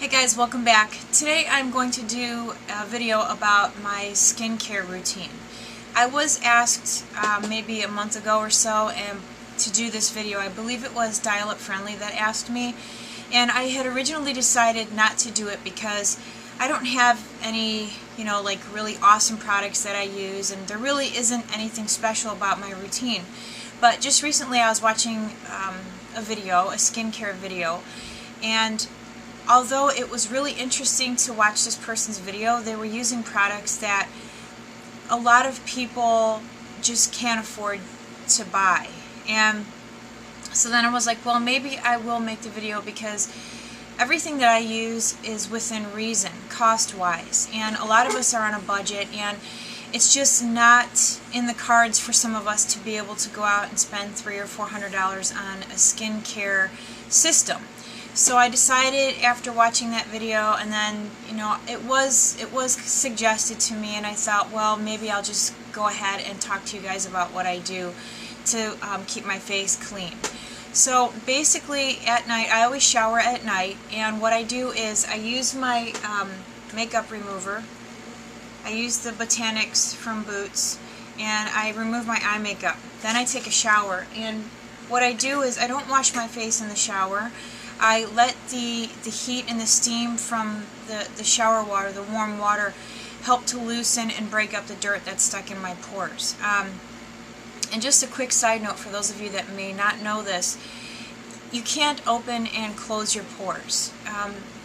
Hey guys, welcome back. Today I'm going to do a video about my skincare routine. I was asked maybe a month ago or so to do this video. I believe it was Dialupfriendly that asked me, and I had originally decided not to do it because I don't have any, like really awesome products that I use, and there really isn't anything special about my routine. But just recently I was watching a skincare video, and although it was really interesting to watch this person's video, they were using products that a lot of people just can't afford to buy. And so then I was like, well, maybe I will make the video because everything that I use is within reason, cost-wise. And a lot of us are on a budget, and it's just not in the cards for some of us to be able to go out and spend $300 or $400 on a skincare system. So I decided after watching that video, and then it was suggested to me, and I thought, well, maybe I'll just go ahead and talk to you guys about what I do to keep my face clean. So basically at night, I always shower at night, and what I do is I use my makeup remover. I use the Botanics from Boots, and I remove my eye makeup. Then I take a shower, and what I do is I don't wash my face in the shower. I let the heat and the steam from the shower water, the warm water, help to loosen and break up the dirt that's stuck in my pores. And just a quick side note for those of you that may not know this, you can't open and close your pores.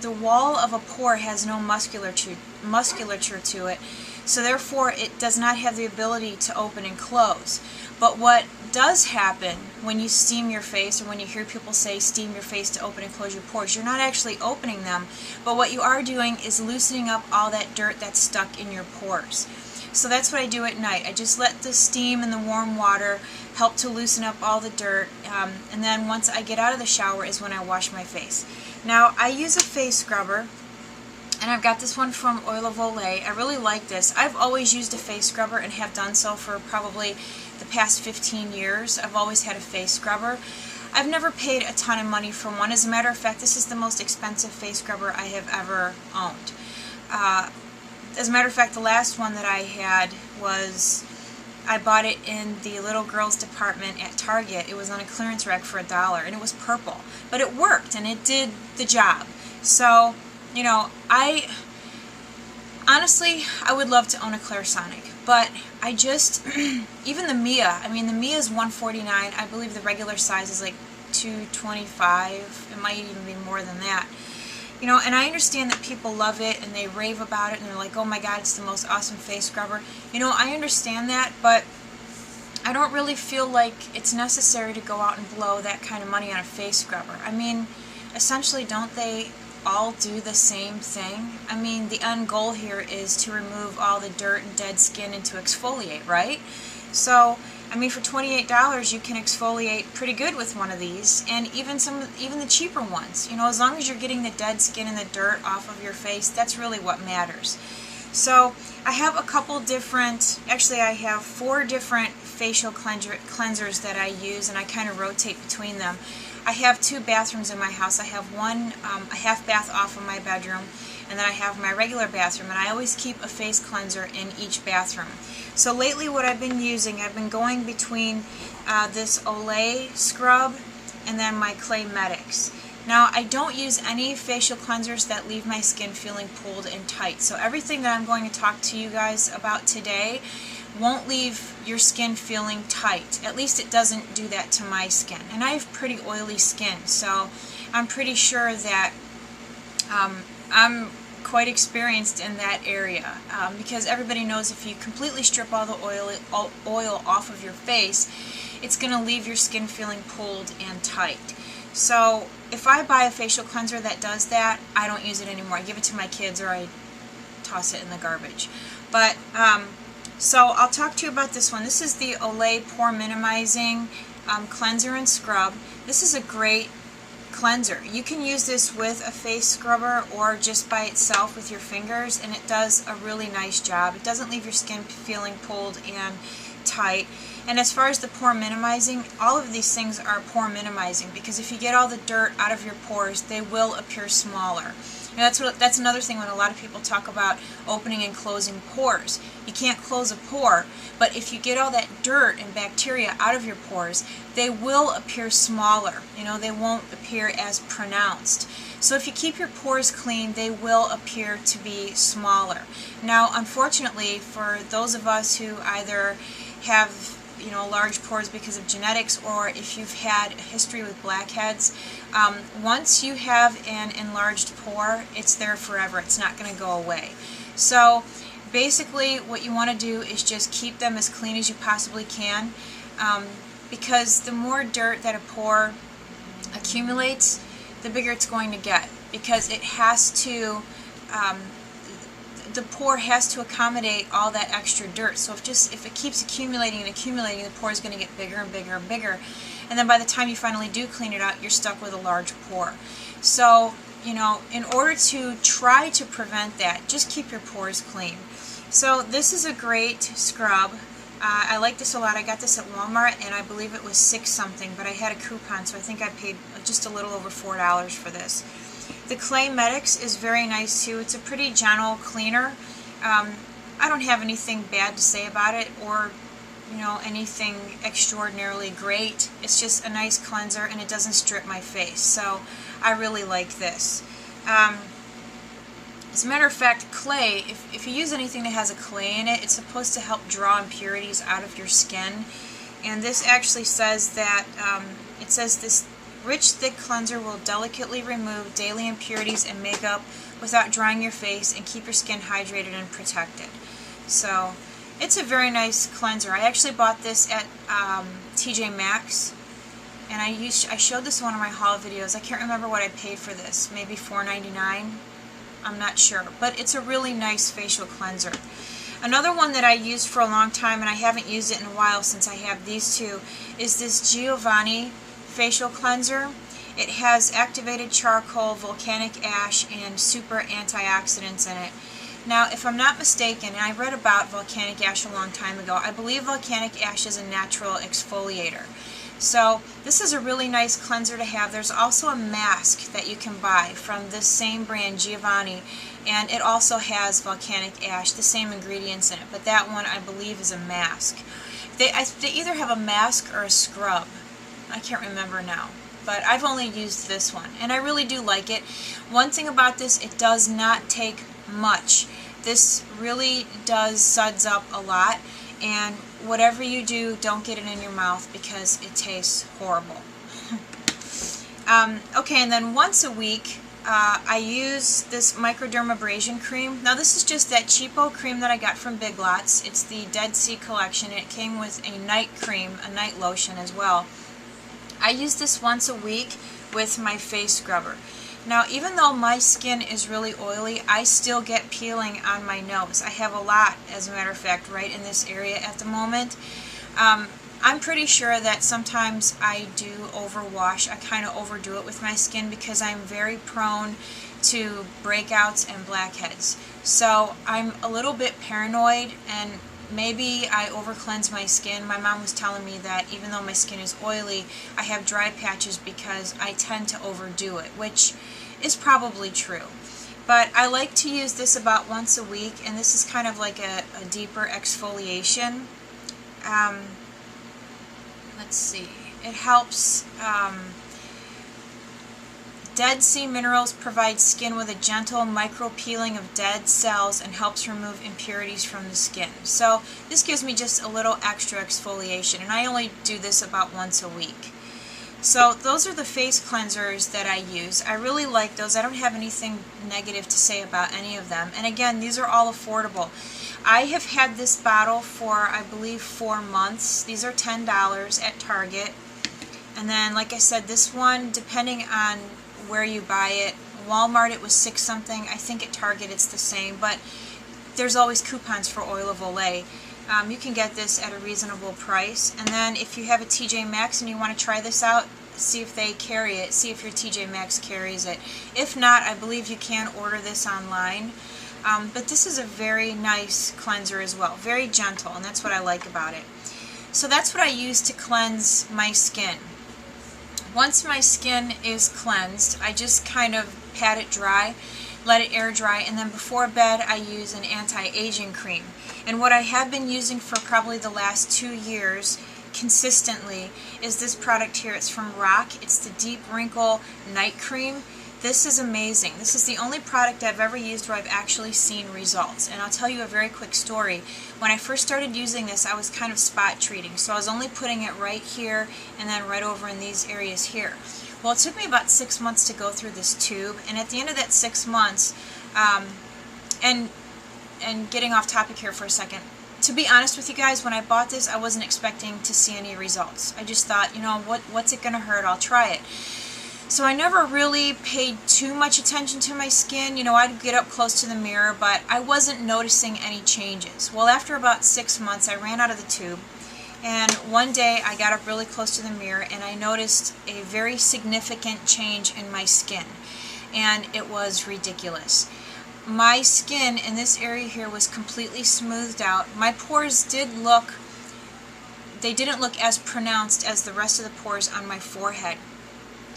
The wall of a pore has no musculature to it, so therefore it does not have the ability to open and close. But what does happen when you steam your face, or when you hear people say steam your face to open and close your pores, you're not actually opening them, but what you are doing is loosening up all that dirt that's stuck in your pores. So that's what I do at night. I just let the steam and the warm water help to loosen up all the dirt, and then once I get out of the shower is when I wash my face. Now I use a face scrubber, and I've got this one from Oil of Olay. I really like this. I've always used a face scrubber and have done so for probably the past 15 years. I've always had a face scrubber. I've never paid a ton of money for one. As a matter of fact, this is the most expensive face scrubber I have ever owned. As a matter of fact, the last one that I had was, I bought it in the little girls department at Target. It was on a clearance rack for $1, and it was purple. But it worked, and it did the job. So, honestly, I would love to own a Clarisonic, but I just, even the Mia, the Mia is $149. I believe the regular size is like $225. It might even be more than that. And I understand that people love it and they rave about it and they're like, oh my god, it's the most awesome face scrubber. I understand that, but I don't really feel like it's necessary to go out and blow that kind of money on a face scrubber. Essentially, don't they all do the same thing? The end goal here is to remove all the dirt and dead skin and to exfoliate, right? So, for $28 you can exfoliate pretty good with one of these, and even the cheaper ones. As long as you're getting the dead skin and the dirt off of your face, that's really what matters. So, I have a couple different, actually I have 4 different facial cleansers that I use, and I kind of rotate between them. I have 2 bathrooms in my house. I have one, a half bath off of my bedroom, and then I have my regular bathroom, and I always keep a face cleanser in each bathroom. So lately what I've been using, I've been going between this Olay scrub and then my Clay Medics. Now, I don't use any facial cleansers that leave my skin feeling pulled and tight. So everything that I'm going to talk to you guys about today won't leave your skin feeling tight. At least it doesn't do that to my skin. And I have pretty oily skin, so I'm pretty sure that I'm quite experienced in that area, because everybody knows if you completely strip all the oil off of your face, it's going to leave your skin feeling pulled and tight. So if I buy a facial cleanser that does that, I don't use it anymore. I give it to my kids, or I toss it in the garbage. But so I'll talk to you about this one. This is the Olay Pore Minimizing Cleanser and Scrub. This is a great cleanser. You can use this with a face scrubber or just by itself with your fingers, and it does a really nice job. It doesn't leave your skin feeling pulled and tight. And as far as the pore minimizing, all of these things are pore minimizing, because if you get all the dirt out of your pores, they will appear smaller. And that's another thing when a lot of people talk about opening and closing pores. You can't close a pore, but if you get all that dirt and bacteria out of your pores, they will appear smaller. You know, they won't appear as pronounced. So if you keep your pores clean, they will appear to be smaller. Now, unfortunately, for those of us who either have, you know, large pores because of genetics, or if you've had a history with blackheads, once you have an enlarged pore, it's there forever. It's not going to go away. So basically what you want to do is just keep them as clean as you possibly can, because the more dirt that a pore accumulates, the bigger it's going to get, because it has to, the pore has to accommodate all that extra dirt. So if it keeps accumulating and accumulating, the pore is going to get bigger and bigger and bigger. And then by the time you finally do clean it out, you're stuck with a large pore. So, you know, in order to try to prevent that, just keep your pores clean. So this is a great scrub. I like this a lot. I got this at Walmart, and I believe it was $6 something, but I had a coupon, so I think I paid just a little over $4 for this. The Clay Medix is very nice too. It's a pretty gentle cleaner. I don't have anything bad to say about it, or, you know, anything extraordinarily great. It's just a nice cleanser, and it doesn't strip my face. So I really like this. As a matter of fact, clay, if you use anything that has a clay in it, it's supposed to help draw impurities out of your skin. And this actually says that, it says this rich, thick cleanser will delicately remove daily impurities and makeup without drying your face and keep your skin hydrated and protected. So it's a very nice cleanser. I actually bought this at TJ Maxx, and I showed this in one of my haul videos. I can't remember what I paid for this, maybe $4.99. I'm not sure, but it's a really nice facial cleanser. Another one that I used for a long time, and I haven't used it in a while since I have these two, is this Giovanni facial cleanser. It has activated charcoal, volcanic ash, and super antioxidants in it. Now, if I'm not mistaken, and I read about volcanic ash a long time ago, I believe volcanic ash is a natural exfoliator. So this is a really nice cleanser to have. There's also a mask that you can buy from this same brand, Giovanni, and it also has volcanic ash, the same ingredients in it, but that one I believe is a mask. They either have a mask or a scrub. I can't remember now, but I've only used this one, and I really do like it. One thing about this, it does not take much. This really does suds up a lot, and whatever you do, don't get it in your mouth because it tastes horrible. Okay, and then once a week, I use this microdermabrasion cream. Now this is just that cheapo cream that I got from Big Lots. It's the Dead Sea collection. It came with a night cream, a night lotion as well. I use this once a week with my face scrubber. Now, even though my skin is really oily, I still get peeling on my nose. I have a lot, as a matter of fact, right in this area at the moment. I'm pretty sure that sometimes I do overwash. I kind of overdo it with my skin because I'm very prone to breakouts and blackheads. So I'm a little bit paranoid, and maybe I over cleanse my skin. My mom was telling me that even though my skin is oily, I have dry patches because I tend to overdo it, which is probably true. But I like to use this about once a week, and this is kind of like a deeper exfoliation. Let's see. It helps. Dead Sea minerals provide skin with a gentle micro peeling of dead cells and helps remove impurities from the skin. So this gives me just a little extra exfoliation, and I only do this about once a week. So those are the face cleansers that I use. I really like those. I don't have anything negative to say about any of them. And again, these are all affordable. I have had this bottle for, I believe, 4 months. These are $10 at Target. And then, like I said, this one, depending on where you buy it, Walmart it was $6 something. I think at Target it's the same, but there's always coupons for Oil of Olay. You can get this at a reasonable price. And then if you have a TJ Maxx and you want to try this out, see if they carry it, see if your TJ Maxx carries it. If not, I believe you can order this online. But this is a very nice cleanser as well, very gentle, and that's what I like about it. So that's what I use to cleanse my skin. Once my skin is cleansed, I just kind of pat it dry, let it air dry, and then before bed I use an anti-aging cream. And what I have been using for probably the last 2 years consistently is this product here. It's from Rock. It's the Deep Wrinkle Night Cream. This is amazing. This is the only product I've ever used where I've actually seen results. And I'll tell you a very quick story. When I first started using this, I was kind of spot treating. So I was only putting it right here and then right over in these areas here. Well, it took me about 6 months to go through this tube. And at the end of that 6 months, and getting off topic here for a second, to be honest with you guys, when I bought this, I wasn't expecting to see any results. I just thought, you know, what's it going to hurt? I'll try it. So I never really paid too much attention to my skin. You know, I'd get up close to the mirror, but I wasn't noticing any changes. Well, after about 6 months, I ran out of the tube, and one day I got up really close to the mirror and I noticed a very significant change in my skin, and it was ridiculous. My skin in this area here was completely smoothed out. My pores didn't look as pronounced as the rest of the pores on my forehead.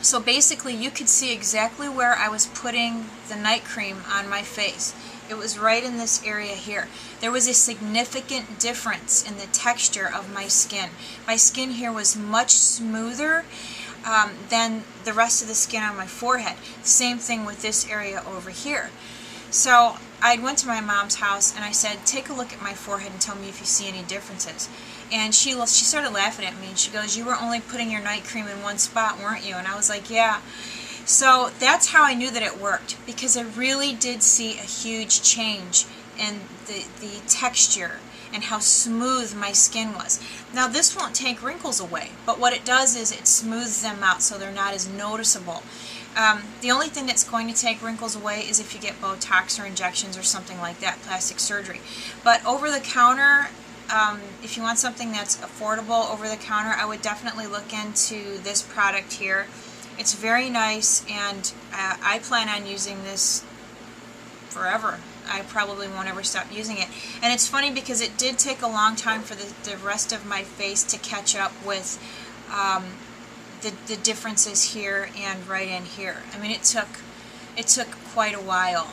So basically you could see exactly where I was putting the night cream on my face. It was right in this area here. There was a significant difference in the texture of my skin. My skin here was much smoother than the rest of the skin on my forehead. Same thing with this area over here. So I went to my mom's house and I said, take a look at my forehead and tell me if you see any differences. And she started laughing at me and she goes, you were only putting your night cream in one spot, weren't you? And I was like, yeah. So that's how I knew that it worked, because I really did see a huge change in the texture and how smooth my skin was. Now this won't take wrinkles away, but what it does is it smooths them out so they're not as noticeable. The only thing that's going to take wrinkles away is if you get Botox or injections or something like that, plastic surgery. But over the counter, if you want something that's affordable over the counter, I would definitely look into this product here. It's very nice, and I plan on using this forever. I probably won't ever stop using it. And it's funny because it did take a long time for the rest of my face to catch up with the differences here and right in here. I mean, it took quite a while.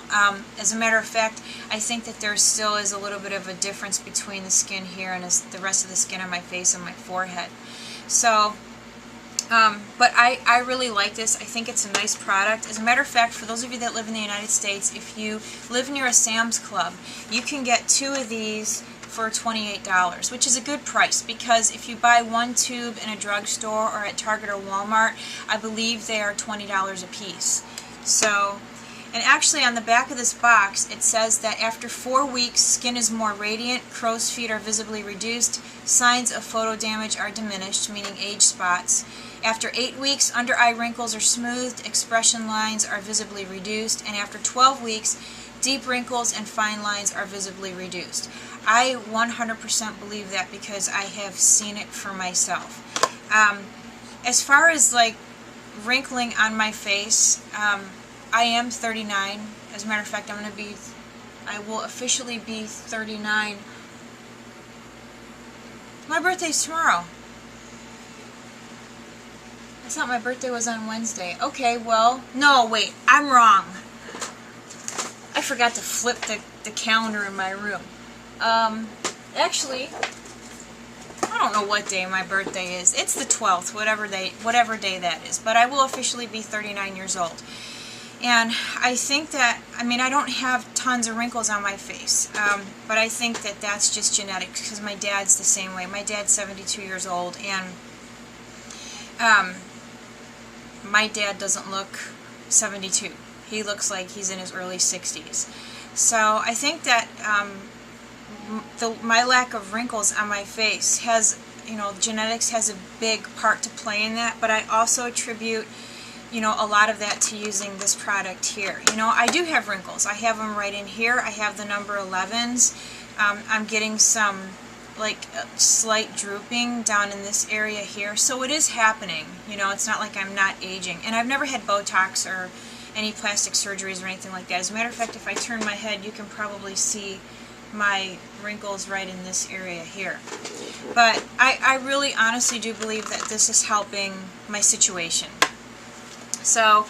As a matter of fact, I think that there still is a little bit of a difference between the skin here and the rest of the skin on my face and my forehead. So, but I really like this. I think it's a nice product. As a matter of fact, for those of you that live in the United States, if you live near a Sam's Club, you can get 2 of these for $28, which is a good price, because if you buy 1 tube in a drugstore or at Target or Walmart, I believe they are $20 a piece. So, and actually on the back of this box it says that after 4 weeks, skin is more radiant, crow's feet are visibly reduced, signs of photo damage are diminished, meaning age spots. After 8 weeks, under eye wrinkles are smoothed, expression lines are visibly reduced, and after 12 weeks, deep wrinkles and fine lines are visibly reduced. I 100% believe that because I have seen it for myself. As far as like wrinkling on my face, I am 39. As a matter of fact, I will officially be 39. My birthday's tomorrow. I thought my birthday was on Wednesday. Okay, well, no, wait, I'm wrong. I forgot to flip the calendar in my room. Actually, I don't know what day my birthday is. It's the 12th, whatever day that is. But I will officially be 39 years old. And I think that, I mean, I don't have tons of wrinkles on my face, but I think that that's just genetics, because my dad's the same way. My dad's 72 years old, and my dad doesn't look 72. He looks like he's in his early 60s. So I think that my lack of wrinkles on my face has, you know, genetics has a big part to play in that, but I also attribute, you know, a lot of that to using this product here. You know, I do have wrinkles. I have them right in here. I have the number 11s. I'm getting some like slight drooping down in this area here. So it is happening. You know, it's not like I'm not aging. And I've never had Botox or any plastic surgeries or anything like that. As a matter of fact, if I turn my head, you can probably see my wrinkles right in this area here. But I really honestly do believe that this is helping my situation. So,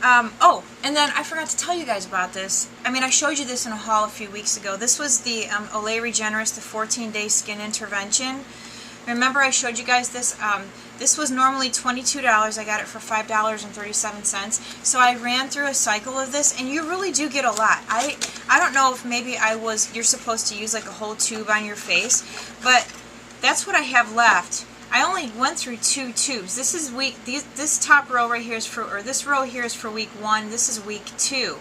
oh, and then I forgot to tell you guys about this. I mean, I showed you this in a haul a few weeks ago. This was the Olay Regenerist, the 14-day skin intervention. Remember I showed you guys this? This was normally $22. I got it for $5.37. So I ran through a cycle of this, and you really do get a lot. I don't know if maybe you're supposed to use like a whole tube on your face, but that's what I have left. I only went through 2 tubes. This is this top row right here is for, or this row here is for week 1. This is week 2.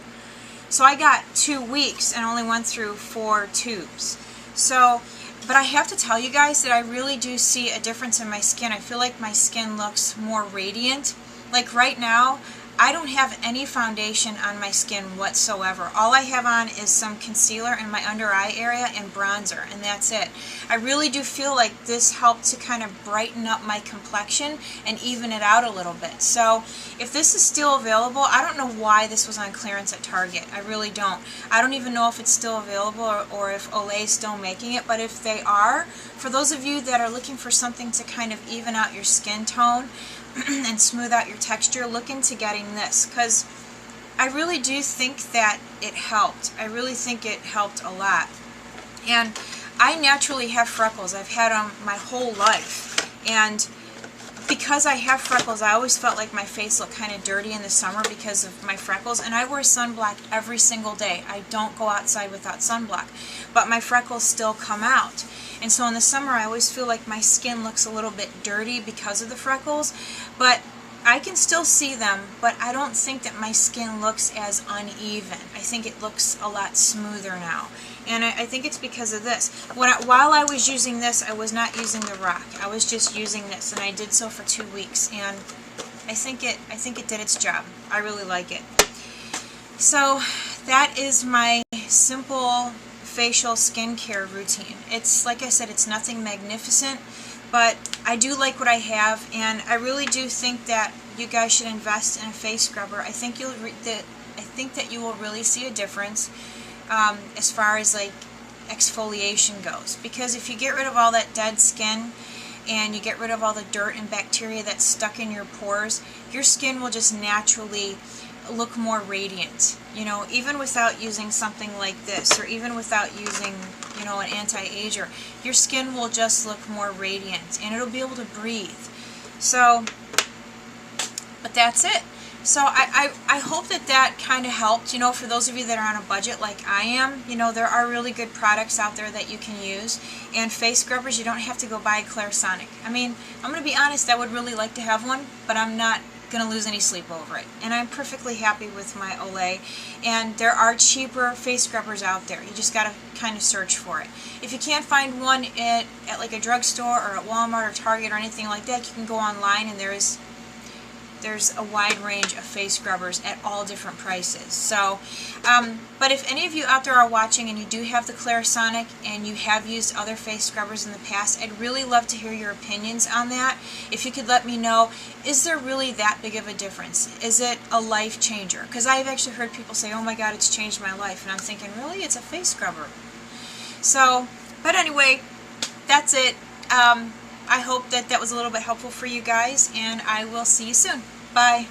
So I got 2 weeks and only went through 4 tubes. So, but I have to tell you guys that I really do see a difference in my skin. I feel like my skin looks more radiant. Like right now, I don't have any foundation on my skin whatsoever. All I have on is some concealer in my under eye area and bronzer, and that's it. I really do feel like this helped to kind of brighten up my complexion and even it out a little bit. So if this is still available, I don't know why this was on clearance at Target. I really don't. I don't even know if it's still available or if Olay is still making it, but if they are, for those of you that are looking for something to kind of even out your skin tone and smooth out your texture, look into getting this, because I really do think that it helped. I really think it helped a lot. And I naturally have freckles. I've had them my whole life, and because I have freckles, I always felt like my face looked kind of dirty in the summer because of my freckles, and I wear sunblock every single day. I don't go outside without sunblock, but my freckles still come out. And so in the summer, I always feel like my skin looks a little bit dirty because of the freckles, but I can still see them, but I don't think that my skin looks as uneven. I think it looks a lot smoother now. And I think it's because of this. While I was using this, I was not using the rock. I was just using this, and I did so for 2 weeks, and I think it did its job. I really like it. So that is my simple facial skincare routine. It's, like I said, it's nothing magnificent, but I do like what I have, and I really do think that you guys should invest in a face scrubber. I think that you will really see a difference as far as like exfoliation goes, because if you get rid of all that dead skin and you get rid of all the dirt and bacteria that's stuck in your pores, your skin will just naturally look more radiant, you know, even without using something like this, or even without using, you know, an anti-ager. Your skin will just look more radiant, and it'll be able to breathe. So, but that's it. So I hope that kind of helped, you know, for those of you that are on a budget like I am. You know, there are really good products out there that you can use, and face scrubbers, you don't have to go buy Clarisonic. I mean, I'm going to be honest, I would really like to have one, but I'm not going to lose any sleep over it, and I'm perfectly happy with my Olay. And there are cheaper face scrubbers out there. You just got to kind of search for it. If you can't find one at like a drugstore or at Walmart or Target or anything like that, you can go online, and there's a wide range of face scrubbers at all different prices. So, but if any of you out there are watching and you do have the Clarisonic and you have used other face scrubbers in the past, I'd really love to hear your opinions on that. If you could let me know, is there really that big of a difference? Is it a life changer? Because I've actually heard people say, oh my god, it's changed my life. And I'm thinking, really? It's a face scrubber. So, but anyway, that's it. I hope that was a little bit helpful for you guys, and I will see you soon. Bye.